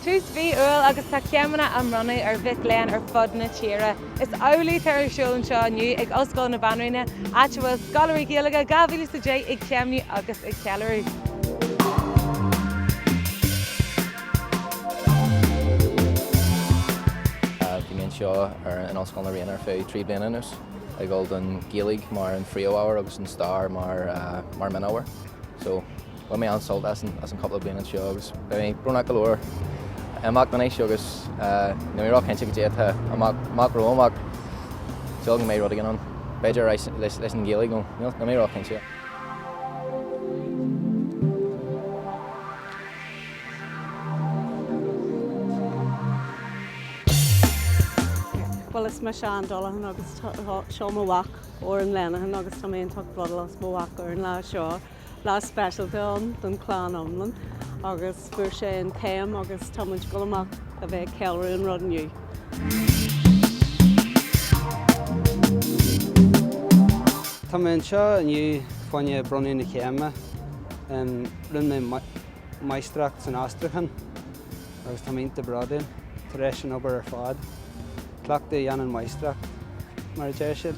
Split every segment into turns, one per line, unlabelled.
Tús bhí uail agus tá ceimeanna an runnaí ar bhith lean ar fud na tíre. Is eolaí tar siúil an seo aniu ag Ollscoil na Banríona áit bhfuil scoláirí Gaeilge 2006 ag céimniú agus ag céileadh.
Bhí mé seo ar an Ollscoil na Ríona ar fé 3 bliain anuas. Ag bhfuil an Gaeilge mar an phríomhábhar agus an star mar minóbhar. So bhfuil mé ansol as an couple of bliain seo agus mé Bronnadh go leor. Amach na éisio agus na mé rá cinnte go détha amach rómach teilg mé rud an beidir leis an Gaeilge go na mé rá cinnte.
Well, is me seán dolahan agus seo mo wach or an lenahan agus tá mé tucht brodal as mo wach or an lá seo lá special don chlán omlan agus bhuair sé an céim agus támuid go amach a bheith ceilriú an rud aniu.
Tá mé seo aniu fáinne Bronnadh na céime rinn mé maistracht san Astrachan agus tá mínta Bronnadh tar éis an obair ar fád. Clachta dhéanann maistracht mar a deir siad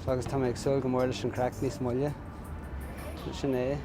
agus tá mé ag súil go mór leis an creic níos moille sin é.